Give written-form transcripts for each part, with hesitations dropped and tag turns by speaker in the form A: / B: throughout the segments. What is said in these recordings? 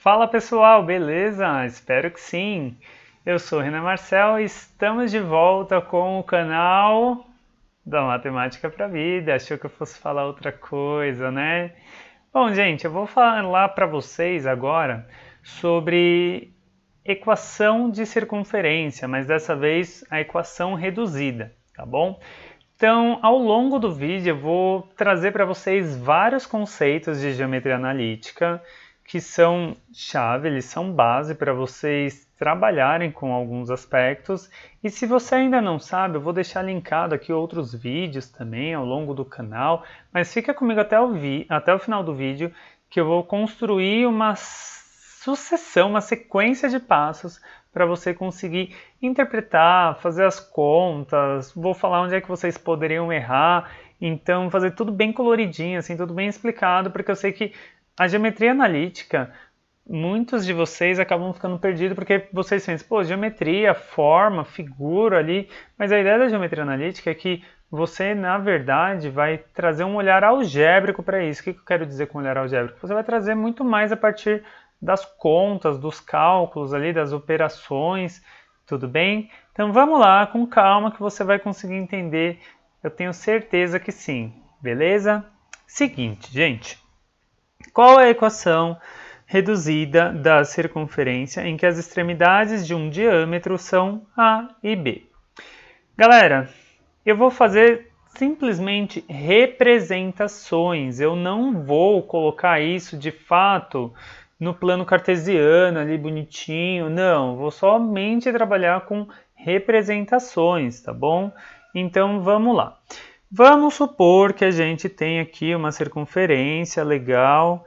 A: Fala pessoal, beleza? Espero que sim. Eu sou Renan Marcel e estamos de volta com o canal da Matemática para a Vida. Achou que eu fosse falar outra coisa, né? Bom, gente, eu vou falar para vocês agora sobre equação de circunferência, mas dessa vez a equação reduzida, tá bom? Então, ao longo do vídeo, eu vou trazer para vocês vários conceitos de geometria analítica que são chave, eles são base para vocês trabalharem com alguns aspectos. E se você ainda não sabe, eu vou deixar linkado aqui outros vídeos também ao longo do canal, mas fica comigo até o final do vídeo que eu vou construir uma sucessão, uma sequência de passos para você conseguir interpretar, fazer as contas, vou falar onde é que vocês poderiam errar, então fazer tudo bem coloridinho, assim, tudo bem explicado, porque eu sei que a geometria analítica, muitos de vocês acabam ficando perdidos porque vocês pensam, pô, geometria, forma, figura ali, mas a ideia da geometria analítica é que você, na verdade, vai trazer um olhar algébrico para isso. O que eu quero dizer com olhar algébrico? Você vai trazer muito mais a partir das contas, dos cálculos ali, das operações, tudo bem? Então vamos lá, com calma que você vai conseguir entender, eu tenho certeza que sim, beleza? Seguinte, gente, qual é a equação reduzida da circunferência em que as extremidades de um diâmetro são A e B? Galera, eu vou fazer simplesmente representações, eu não vou colocar isso de fato no plano cartesiano ali bonitinho, não, vou somente trabalhar com representações, tá bom? Então vamos lá. Vamos supor que a gente tem aqui uma circunferência legal,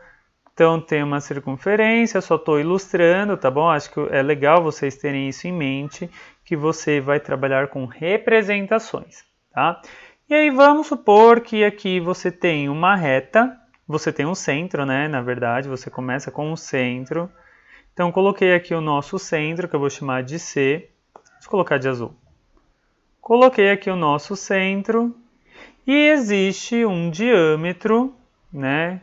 A: então tem uma circunferência, só estou ilustrando, tá bom? Acho que é legal vocês terem isso em mente, que você vai trabalhar com representações, tá? E aí vamos supor que aqui você tem uma reta, você tem um centro, né? Na verdade, você começa com um centro. Então, coloquei aqui o nosso centro, que eu vou chamar de C. Vou colocar de azul. Coloquei aqui o nosso centro. E existe um diâmetro, né?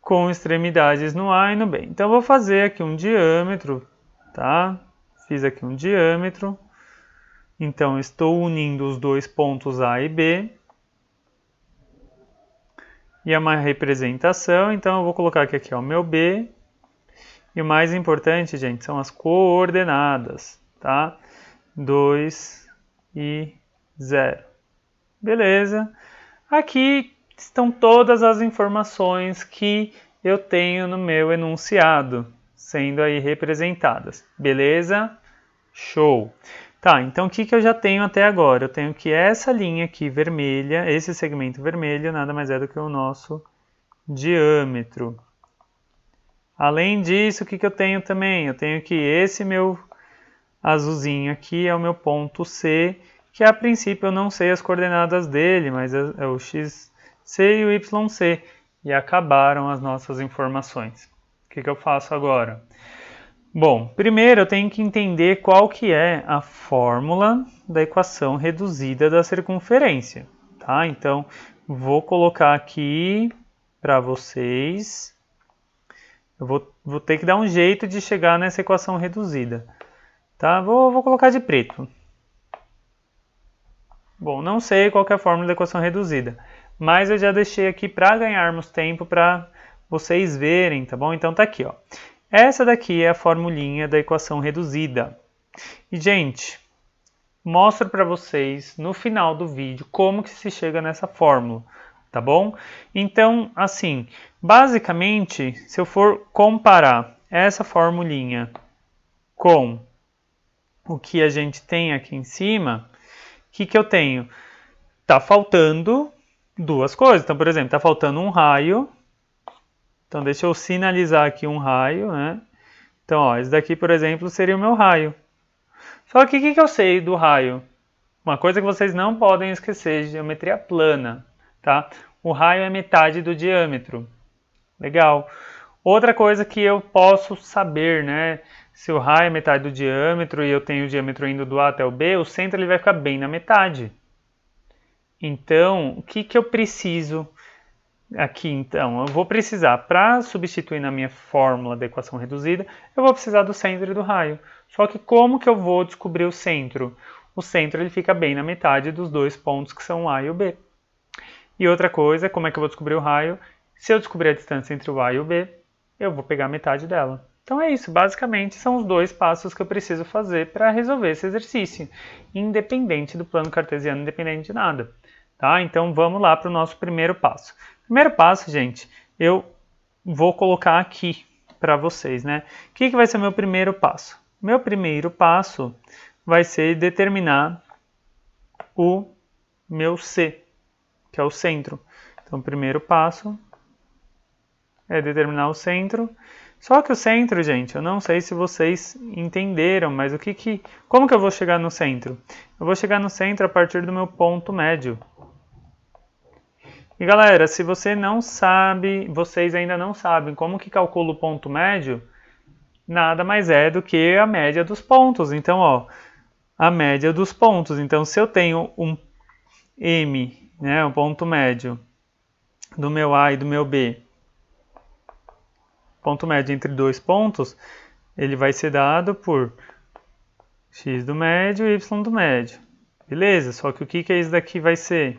A: Com extremidades no A e no B. Então, eu vou fazer aqui um diâmetro, tá? Fiz aqui um diâmetro. Então, estou unindo os dois pontos A e B. E é uma representação, então eu vou colocar que aqui é o meu B. E o mais importante, gente, são as coordenadas, tá? 2 e 0. Beleza? Aqui estão todas as informações que eu tenho no meu enunciado, sendo aí representadas. Beleza? Show! Tá, então o que eu já tenho até agora? Eu tenho que essa linha aqui vermelha, esse segmento vermelho, nada mais é do que o nosso diâmetro. Além disso, o que eu tenho também? Eu tenho que esse meu azulzinho aqui é o meu ponto C, que a princípio eu não sei as coordenadas dele, mas é o XC e o YC. E acabaram as nossas informações. O que eu faço agora? Bom, primeiro eu tenho que entender qual que é a fórmula da equação reduzida da circunferência, tá? Então, vou colocar aqui para vocês. Eu vou ter que dar um jeito de chegar nessa equação reduzida, tá? Vou colocar de preto. Bom, não sei qual que é a fórmula da equação reduzida, mas eu já deixei aqui para ganharmos tempo para vocês verem, tá bom? Então tá aqui, ó. Essa daqui é a formulinha da equação reduzida. E, gente, mostro para vocês no final do vídeo como que se chega nessa fórmula, tá bom? Então, assim, basicamente, se eu for comparar essa formulinha com o que a gente tem aqui em cima, o que eu tenho? Tá faltando duas coisas. Então, por exemplo, tá faltando um raio. Então, deixa eu sinalizar aqui um raio, né? Então, ó, esse daqui, por exemplo, seria o meu raio. Só que o que eu sei do raio? Uma coisa que vocês não podem esquecer de geometria plana, tá? O raio é metade do diâmetro. Legal. Outra coisa que eu posso saber, né? Se o raio é metade do diâmetro e eu tenho o diâmetro indo do A até o B, o centro ele vai ficar bem na metade. Então, o que eu preciso aqui então, eu vou precisar, para substituir na minha fórmula da equação reduzida, eu vou precisar do centro e do raio. Só que como que eu vou descobrir o centro? O centro ele fica bem na metade dos dois pontos que são o A e o B. E outra coisa, como é que eu vou descobrir o raio? Se eu descobrir a distância entre o A e o B, eu vou pegar a metade dela. Então é isso, basicamente são os dois passos que eu preciso fazer para resolver esse exercício, independente do plano cartesiano, independente de nada. Tá? Então vamos lá para o nosso primeiro passo. Primeiro passo, gente, eu vou colocar aqui para vocês, né? O que vai ser meu primeiro passo? Meu primeiro passo vai ser determinar o meu C, que é o centro. Então o primeiro passo é determinar o centro. Só que o centro, gente, eu não sei se vocês entenderam, mas como que eu vou chegar no centro? Eu vou chegar no centro a partir do meu ponto médio. E galera, se você não sabe, vocês ainda não sabem como que calcula o ponto médio, nada mais é do que a média dos pontos. Então, ó, a média dos pontos. Então, se eu tenho um M, né, um ponto médio do meu A e do meu B, ponto médio entre dois pontos, ele vai ser dado por x do médio e y do médio. Beleza? Só que o que isso daqui vai ser?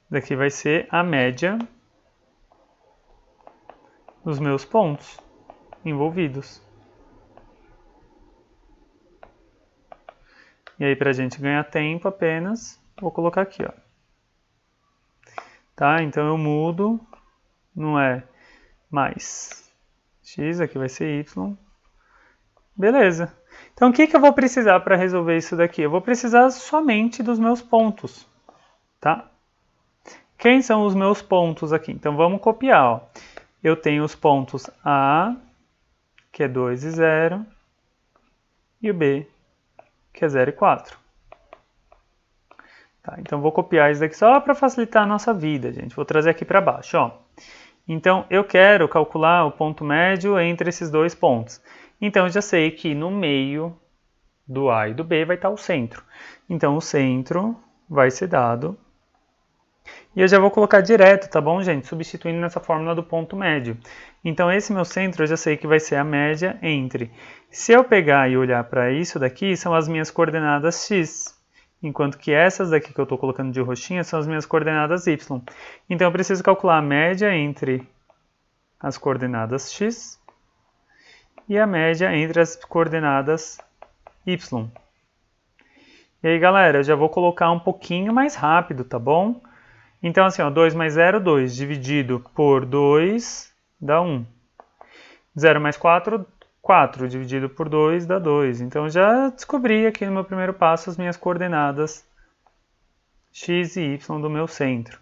A: Daqui vai ser a média dos meus pontos envolvidos. E aí, para a gente ganhar tempo apenas, vou colocar aqui, ó. Tá? Então eu mudo, não é mais x, aqui vai ser y. Beleza. Então o que eu vou precisar para resolver isso daqui? Eu vou precisar somente dos meus pontos, tá? Quem são os meus pontos aqui? Então vamos copiar, ó. Eu tenho os pontos A, que é 2 e 0, e o B, que é 0 e 4. Tá, então vou copiar isso daqui só para facilitar a nossa vida, gente. Vou trazer aqui para baixo, ó. Então eu quero calcular o ponto médio entre esses dois pontos. Então eu já sei que no meio do A e do B vai estar o centro. Então o centro vai ser dado. E eu já vou colocar direto, tá bom, gente? Substituindo nessa fórmula do ponto médio. Então esse meu centro eu já sei que vai ser a média entre... Se eu pegar e olhar para isso daqui, são as minhas coordenadas x. Enquanto que essas daqui que eu estou colocando de roxinha são as minhas coordenadas y. Então eu preciso calcular a média entre as coordenadas x e a média entre as coordenadas y. E aí, galera, eu já vou colocar um pouquinho mais rápido, tá bom? Então, assim, ó, 2 mais 0, 2, dividido por 2, dá 1. 0 mais 4, 4, dividido por 2, dá 2. Então, já descobri aqui no meu primeiro passo as minhas coordenadas x e y do meu centro.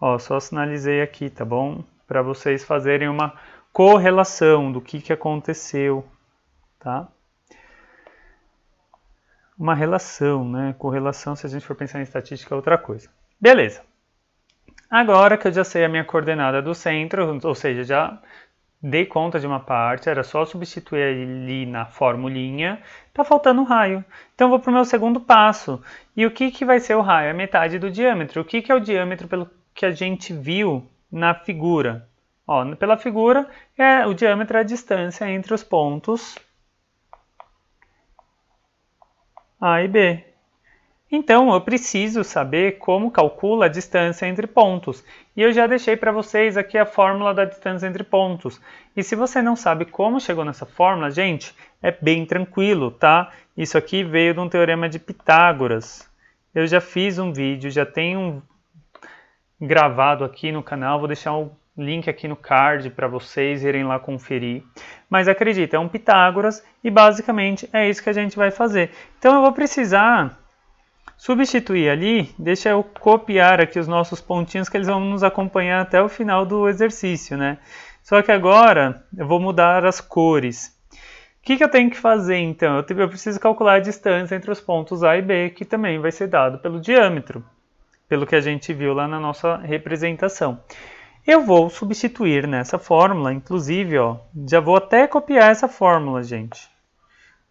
A: Ó, só sinalizei aqui, tá bom? Para vocês fazerem uma correlação do que aconteceu, tá? Uma relação, né? Correlação, se a gente for pensar em estatística, é outra coisa. Beleza. Agora que eu já sei a minha coordenada do centro, ou seja, já dei conta de uma parte, era só substituir ali na formulinha, tá faltando um raio. Então eu vou para o meu segundo passo. E o que vai ser o raio? É metade do diâmetro. O que é o diâmetro pelo que a gente viu na figura? Ó, pela figura, o diâmetro é a distância entre os pontos A e B. Então, eu preciso saber como calcula a distância entre pontos. E eu já deixei para vocês aqui a fórmula da distância entre pontos. E se você não sabe como chegou nessa fórmula, gente, é bem tranquilo, tá? Isso aqui veio de um teorema de Pitágoras. Eu já fiz um vídeo, já tenho gravado aqui no canal, vou deixar o link aqui no card para vocês irem lá conferir. Mas acredita, é um Pitágoras e basicamente é isso que a gente vai fazer. Então eu vou precisar substituir ali, deixa eu copiar aqui os nossos pontinhos que eles vão nos acompanhar até o final do exercício, né? Só que agora eu vou mudar as cores. O que eu tenho que fazer então? Eu preciso calcular a distância entre os pontos A e B, que também vai ser dado pelo diâmetro, pelo que a gente viu lá na nossa representação. Eu vou substituir nessa fórmula, inclusive, ó, já vou até copiar essa fórmula, gente,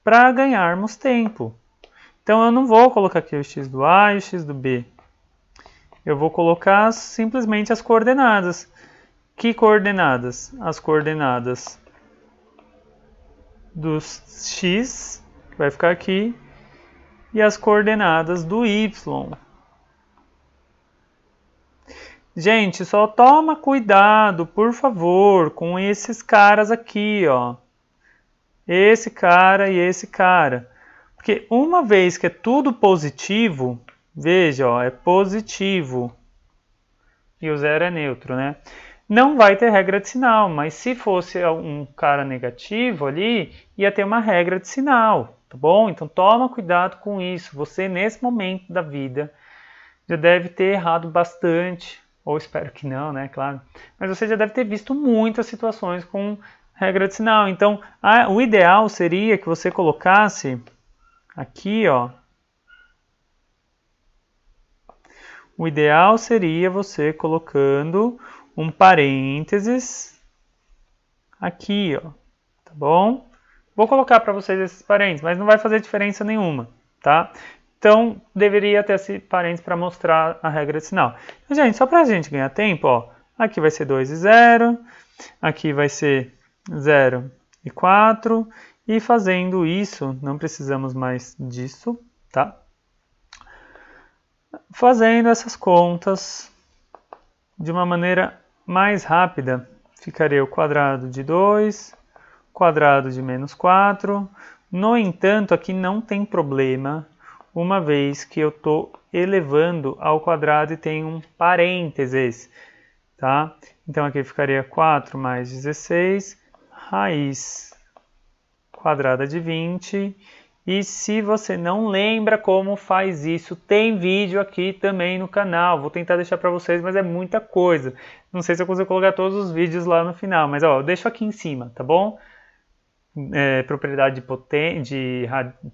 A: para ganharmos tempo. Então eu não vou colocar aqui o x do A e o x do B. Eu vou colocar simplesmente as coordenadas. Que coordenadas? As coordenadas do x, que vai ficar aqui, e as coordenadas do y. Gente, só toma cuidado, por favor, com esses caras aqui, ó. Esse cara e esse cara. Porque uma vez que é tudo positivo, veja, ó, é positivo. E o zero é neutro, né? Não vai ter regra de sinal, mas se fosse um cara negativo ali, ia ter uma regra de sinal, tá bom? Então toma cuidado com isso. Você, nesse momento da vida, já deve ter errado bastante, ou espero que não, né, claro. Mas você já deve ter visto muitas situações com regra de sinal. Então, o ideal seria que você colocasse aqui, ó. O ideal seria você colocando um parênteses aqui, ó, tá bom? Vou colocar para vocês esses parênteses, mas não vai fazer diferença nenhuma, tá? Então, deveria ter esse parênteses para mostrar a regra de sinal. Então, gente, só para a gente ganhar tempo, ó, aqui vai ser 2 e 0, aqui vai ser 0 e 4, e fazendo isso, não precisamos mais disso, tá? Fazendo essas contas de uma maneira mais rápida, ficaria o quadrado de 2, quadrado de menos 4. No entanto, aqui não tem problema, uma vez que eu estou elevando ao quadrado e tem um parênteses, tá? Então aqui ficaria 4 mais 16, raiz quadrada de 20. E se você não lembra como faz isso, tem vídeo aqui também no canal. Vou tentar deixar para vocês, mas é muita coisa. Não sei se eu consigo colocar todos os vídeos lá no final, mas ó, eu deixo aqui em cima, tá bom? Propriedade de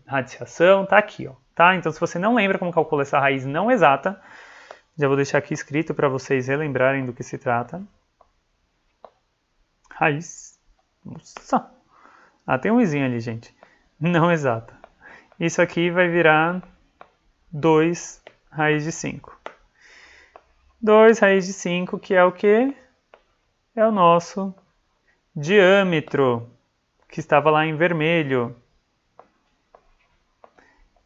A: radiciação, tá aqui, ó. Tá? Então, se você não lembra como calcular essa raiz não exata, já vou deixar aqui escrito para vocês relembrarem do que se trata. Raiz. Nossa! Tem um izinho ali, gente. Não exata. Isso aqui vai virar 2 raiz de 5. 2 raiz de 5, que é o quê? É o nosso diâmetro, que estava lá em vermelho.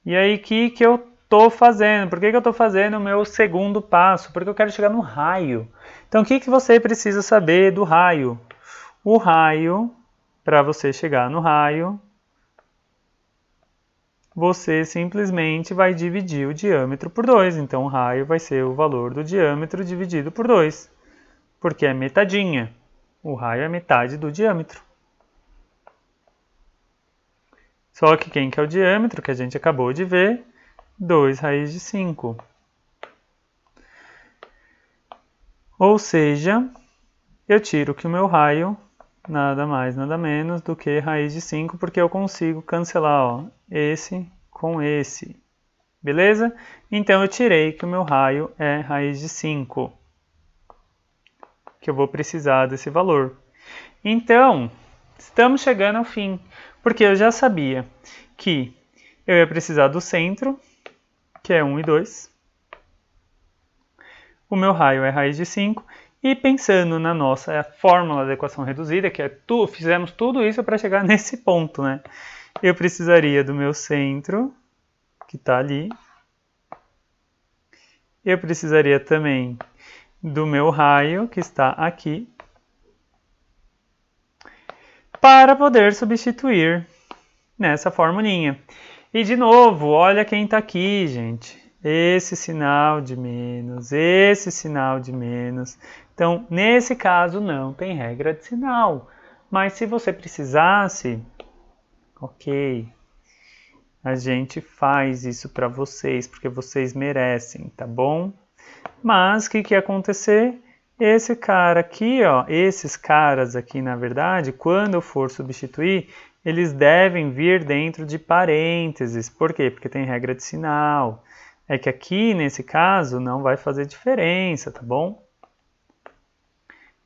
A: E aí, o que eu estou fazendo? Por que eu estou fazendo o meu segundo passo? Porque eu quero chegar no raio. Então, o que você precisa saber do raio? O raio, para você chegar no raio, você simplesmente vai dividir o diâmetro por 2. Então, o raio vai ser o valor do diâmetro dividido por 2. Porque é metadinha. O raio é metade do diâmetro. Só que quem que é o diâmetro, que a gente acabou de ver? 2 raiz de 5. Ou seja, eu tiro que o meu raio nada mais, nada menos do que raiz de 5, porque eu consigo cancelar, ó, esse com esse. Beleza? Então eu tirei que o meu raio é raiz de 5. Que eu vou precisar desse valor. Então, estamos chegando ao fim. Porque eu já sabia que eu ia precisar do centro, que é 1 e 2. O meu raio é raiz de 5. E pensando na nossa fórmula da equação reduzida, que é fizemos tudo isso para chegar nesse ponto, né? Eu precisaria do meu centro, que está ali. Eu precisaria também do meu raio, que está aqui, para poder substituir nessa formulinha. E de novo, olha quem está aqui, gente. Esse sinal de menos, esse sinal de menos. Então, nesse caso, não tem regra de sinal. Mas se você precisasse, ok, a gente faz isso para vocês, porque vocês merecem, tá bom? Mas o que ia acontecer? Esse cara aqui, ó, esses caras aqui, na verdade, quando eu for substituir, eles devem vir dentro de parênteses. Por quê? Porque tem regra de sinal. É que aqui, nesse caso, não vai fazer diferença, tá bom?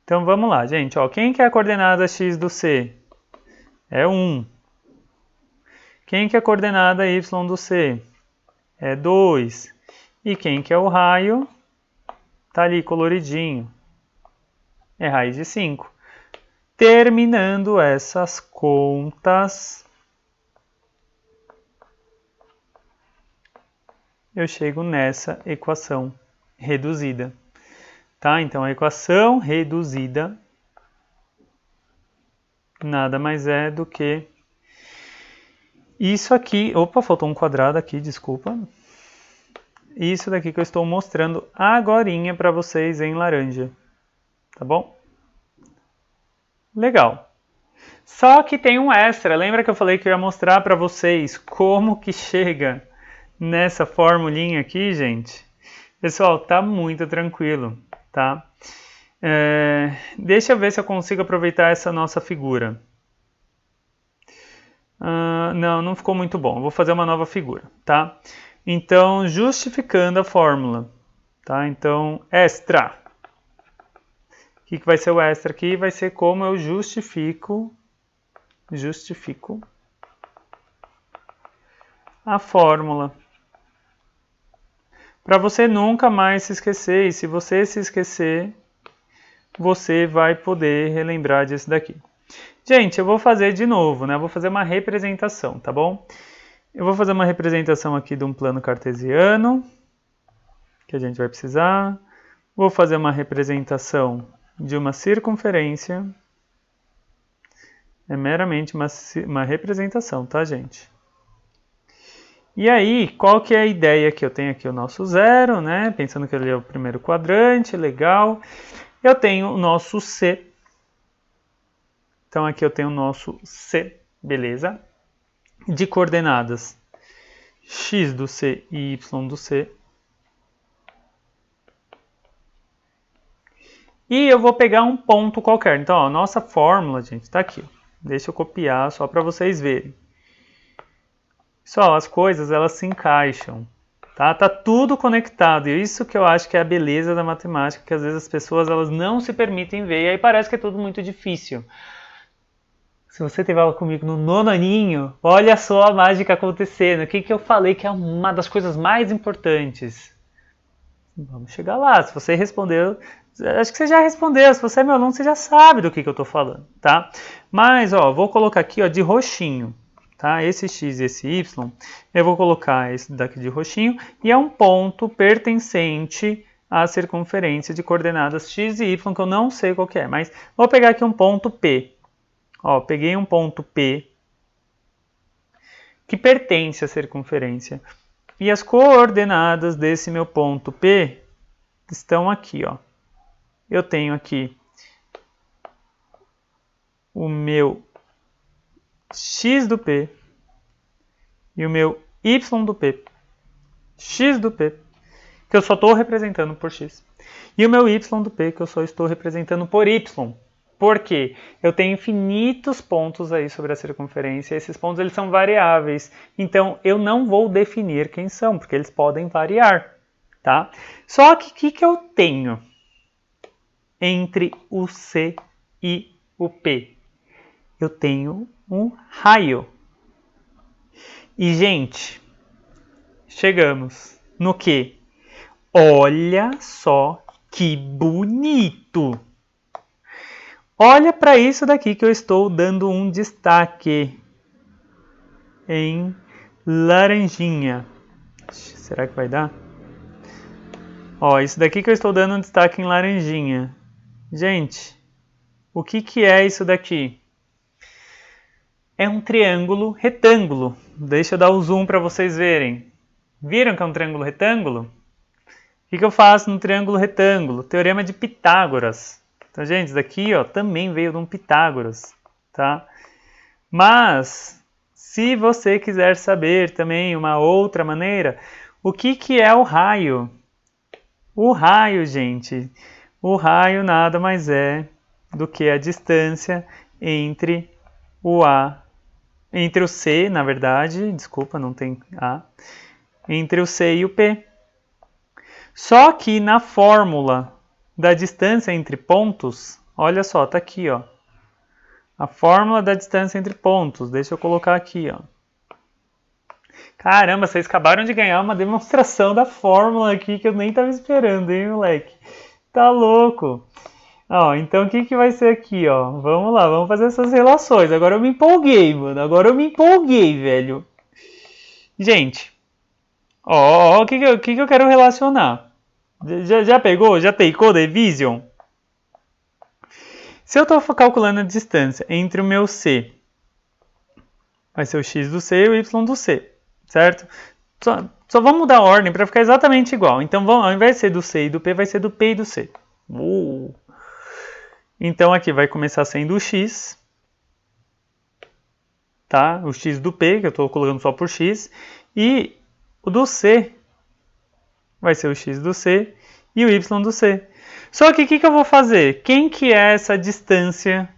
A: Então, vamos lá, gente. Ó, quem que é a coordenada x do c? É 1. Quem que é a coordenada y do c? É 2. E quem que é o raio? tá ali coloridinho. É raiz de 5. Terminando essas contas, eu chego nessa equação reduzida. Tá? Então, a equação reduzida nada mais é do que isso aqui. Opa, faltou um quadrado aqui, desculpa. Isso daqui que eu estou mostrando agorinha para vocês em laranja. Tá bom? Legal. Só que tem um extra. Lembra que eu falei que eu ia mostrar para vocês como que chega nessa formulinha aqui, gente? Pessoal, tá muito tranquilo, tá? Deixa eu ver se eu consigo aproveitar essa nossa figura. Não ficou muito bom. Vou fazer uma nova figura, tá? Então, justificando a fórmula, tá? Então, extra. O que vai ser o extra aqui? Vai ser como eu justifico a fórmula. Para você nunca mais se esquecer, e se você se esquecer, você vai poder relembrar disso daqui. Gente, eu vou fazer de novo, né? Eu vou fazer uma representação, tá bom? Eu vou fazer uma representação aqui de um plano cartesiano, que a gente vai precisar. Vou fazer uma representação de uma circunferência. É meramente uma representação, tá, gente? E aí, qual que é a ideia que eu tenho aqui? O nosso zero, né? Pensando que ele é o primeiro quadrante, legal. Eu tenho o nosso C. Então, aqui eu tenho o nosso C, beleza? De coordenadas x do C e y do C. E eu vou pegar um ponto qualquer. Então, ó, a nossa fórmula, gente, está aqui. Deixa eu copiar só para vocês verem. Pessoal, as coisas, elas se encaixam. Tá tudo conectado. E isso que eu acho que é a beleza da matemática, que às vezes as pessoas elas não se permitem ver. E aí parece que é tudo muito difícil. Se você teve aula comigo no 9º aninho, olha só a mágica acontecendo. O que eu falei que é uma das coisas mais importantes? Vamos chegar lá. Se você respondeu, acho que você já respondeu. Se você é meu aluno, você já sabe do que eu estou falando, tá? Mas, ó, vou colocar aqui, ó, de roxinho, tá? Esse x e esse y, eu vou colocar esse daqui de roxinho e é um ponto pertencente à circunferência de coordenadas x e y, que eu não sei qual que é, mas vou pegar aqui um ponto P. Ó, peguei um ponto P que pertence à circunferência. E as coordenadas desse meu ponto P estão aqui, ó. Eu tenho aqui o meu x do P e o meu y do P. X do P, que eu só estou representando por x. E o meu y do P, que eu só estou representando por y. Por quê? Eu tenho infinitos pontos aí sobre a circunferência, esses pontos eles são variáveis, então eu não vou definir quem são, porque eles podem variar, tá? Só que o que eu tenho entre o C e o P? Eu tenho um raio. E, gente, chegamos no quê? Olha só que bonito! Olha para isso daqui que eu estou dando um destaque em laranjinha. Será que vai dar? Ó, isso daqui que eu estou dando um destaque em laranjinha. Gente, o que é isso daqui? É um triângulo retângulo. Deixa eu dar o zoom para vocês verem. Viram que é um triângulo retângulo? O que eu faço no triângulo retângulo? Teorema de Pitágoras. Então, gente, isso daqui ó, também veio de um Pitágoras, tá? Mas, se você quiser saber também uma outra maneira, o que é o raio? O raio, gente, o raio nada mais é do que a distância entre entre o C, na verdade, desculpa, não tem A, entre o C e o P. Só que na fórmula da distância entre pontos, olha só, tá aqui, ó. A fórmula da distância entre pontos, deixa eu colocar aqui, ó. Caramba, vocês acabaram de ganhar uma demonstração da fórmula aqui que eu nem estava esperando, hein, moleque? tá louco. Ó, então o que que vai ser aqui, ó? Vamos lá, vamos fazer essas relações. Agora eu me empolguei, mano. Agora eu me empolguei, velho. Gente, ó, o que que eu quero relacionar? Já pegou? Já takeou the vision? Se eu estou calculando a distância entre o meu C, vai ser o x do C e o y do C, certo? Só vamos mudar a ordem para ficar exatamente igual. Então, ao invés de ser do C e do P, vai ser do P e do C. Então, aqui vai começar sendo o x, tá? O x do P, que eu estou colocando só por x, e o do C vai ser o x do C e o y do C. Só que o que eu vou fazer? Quem que é essa distância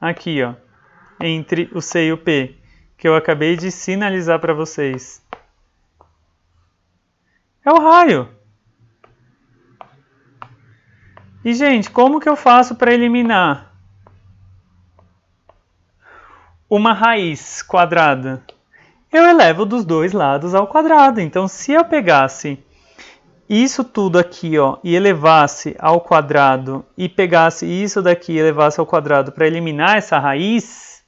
A: aqui, ó, entre o C e o P, que eu acabei de sinalizar para vocês? É o raio. E, gente, como que eu faço para eliminar uma raiz quadrada? Eu elevo dos dois lados ao quadrado. Então, se eu pegasse isso tudo aqui, ó, e elevasse ao quadrado, e pegasse isso daqui e elevasse ao quadrado para eliminar essa raiz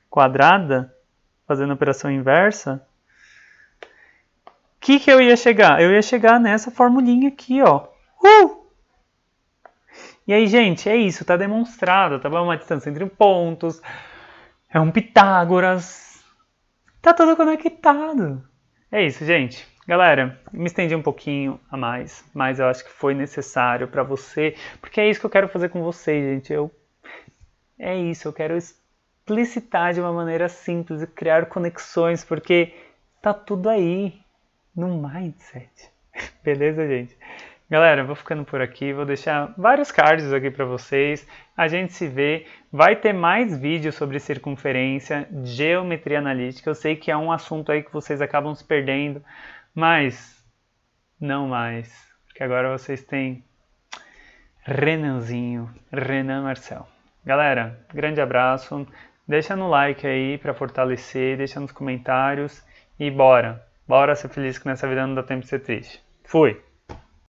A: quadrada, fazendo a operação inversa, o que eu ia chegar? Eu ia chegar nessa formulinha aqui, ó. E aí, gente, é isso, tá demonstrado, tá bom? Uma distância entre pontos, é um Pitágoras, tá tudo conectado. É isso, gente. Galera, me estendi um pouquinho a mais, mas eu acho que foi necessário para você, porque é isso que eu quero fazer com vocês, gente. É isso, eu quero explicitar de uma maneira simples e criar conexões, porque tá tudo aí no mindset. Beleza, gente? Galera, eu vou ficando por aqui, vou deixar vários cards aqui para vocês. A gente se vê. Vai ter mais vídeos sobre circunferência, geometria analítica. Eu sei que é um assunto aí que vocês acabam se perdendo, mas não mais, porque agora vocês têm Renanzinho, Renan Marcel. Galera, grande abraço. Deixa no like aí para fortalecer, deixa nos comentários e bora ser feliz que nessa vida não dá tempo de ser triste. Fui!